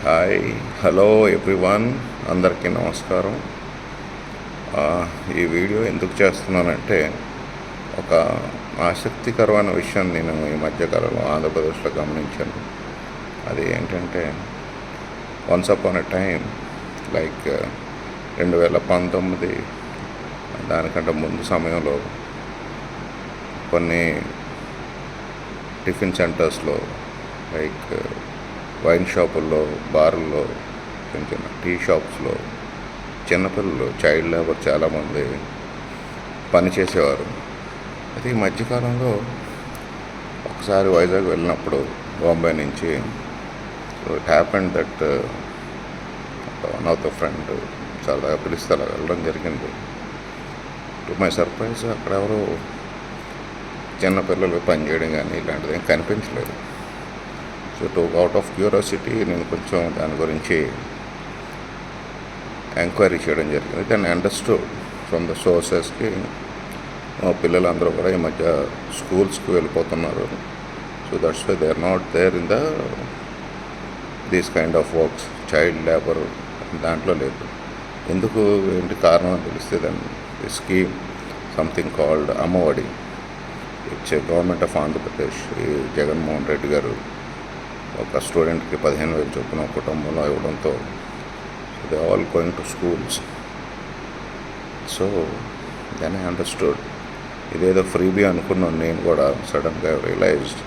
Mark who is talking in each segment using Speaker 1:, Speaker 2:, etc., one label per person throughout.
Speaker 1: Hi, hello everyone, అందరికీ నమస్కారం. ఈ వీడియో ఎందుకు చేస్తున్నానంటే, ఒక ఆసక్తికరమైన విషయం నేను ఈ మధ్యకాలంలో ఆంధ్రప్రదేశ్లో గమనించాను. అది ఏంటంటే, once upon a time like 2019 దానికంటే ముందు సమయంలో కొన్ని టిఫిన్ సెంటర్స్లో లైక్ వైన్ షాపుల్లో, బార్ల్లో, చిన్న చిన్న టీ షాప్స్లో చిన్నపిల్లలు, చైల్డ్ లేబర్ చాలామంది పనిచేసేవారు. అయితే ఈ మధ్యకాలంలో ఒకసారి వైజాగ్ వెళ్ళినప్పుడు బాంబే నుంచి it happened that one of the friend సరదాగా పిలిస్తే అలా వెళ్ళడం జరిగింది. టు మై సర్ప్రైజ్ అక్కడ ఎవరో చిన్నపిల్లలు పనిచేయడం కానీ ఇలాంటిది ఏం కనిపించలేదు. సో అవుట్ ఆఫ్ క్యూరియాసిటీ నేను కొంచెం దాని గురించి ఎంక్వైరీ చేయడం జరిగింది. దాన్ని అండర్స్టూడ్ ఫ్రమ్ ద సోర్సెస్కి పిల్లలందరూ కూడా ఈ మధ్య స్కూల్స్కి వెళ్ళిపోతున్నారు. So that's why they are not there in the these kind of works. Child labour దాంట్లో లేదు. ఎందుకు ఏంటి కారణం అని తెలిస్తే దాన్ని the scheme something called Ammavodi. It's government of Andhra Pradesh. ఈ జగన్మోహన్ రెడ్డి గారు ఒక స్టూడెంట్కి 15,000 చొప్పున కుటుంబంలో ఇవ్వడంతో they all going to schools. So then I understood, ఇదేదో ఫ్రీబీ అనుకున్నాను నేను కూడా. సడన్గా realized,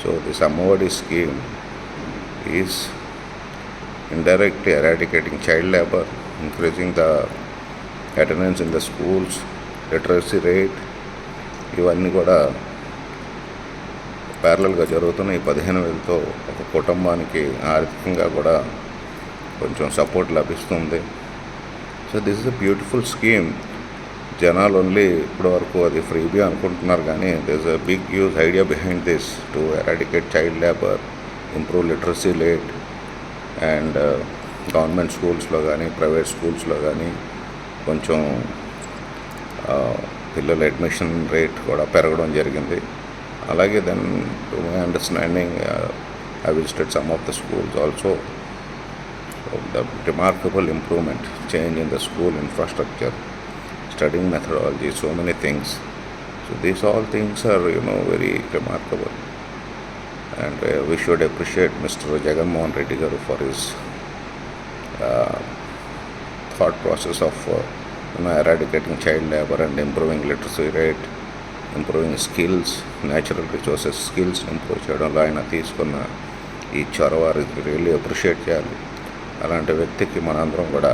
Speaker 1: so this Ammavodi scheme is indirectly eradicating child labor, increasing the attendance in the schools, literacy rate, ఇవన్నీ కూడా ప్యారలల్గా జరుగుతున్న ఈ 15,000తో ఒక కుటుంబానికి ఆర్థికంగా కూడా కొంచెం సపోర్ట్ లభిస్తుంది. So this is a beautiful scheme. జనాలు ఓన్లీ ఇప్పటి వరకు అది ఫ్రీబీ అనుకుంటున్నారు, కానీ this a big huge idea behind this to eradicate child labour, improve literacy rate and government స్కూల్స్లో కానీ ప్రైవేట్ స్కూల్స్లో కానీ కొంచెం పిల్లల అడ్మిషన్ రేట్ కూడా పెరగడం జరిగింది. అలాగే then to my understanding I visited some of the schools also. The remarkable improvement, change in the school infrastructure, studying methodology, so many things. So these all things are very remarkable. And we should appreciate Mr. Jagannath Reddy garu for his thought process of eradicating child labor and improving literacy rate, improving skills, natural resources skills improve చేయడంలో ఆయన తీసుకున్న ఈ చొరవ really appreciate చేయాలి. అలాంటి వ్యక్తికి మనందరం కూడా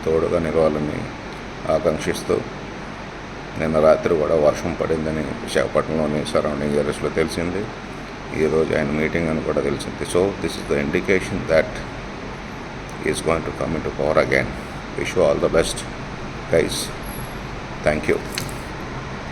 Speaker 1: తోడుగా నిలవాలని ఆకాంక్షిస్తూ, నిన్న రాత్రి కూడా వర్షం పడిందని విశాఖపట్నంలోని సరౌండింగ్ ఏరియాస్లో తెలిసింది. ఈరోజు ఆయన మీటింగ్ అని కూడా తెలిసింది. So this is the indication that is going to come in to power again. Wish you all the best guys. Thank you.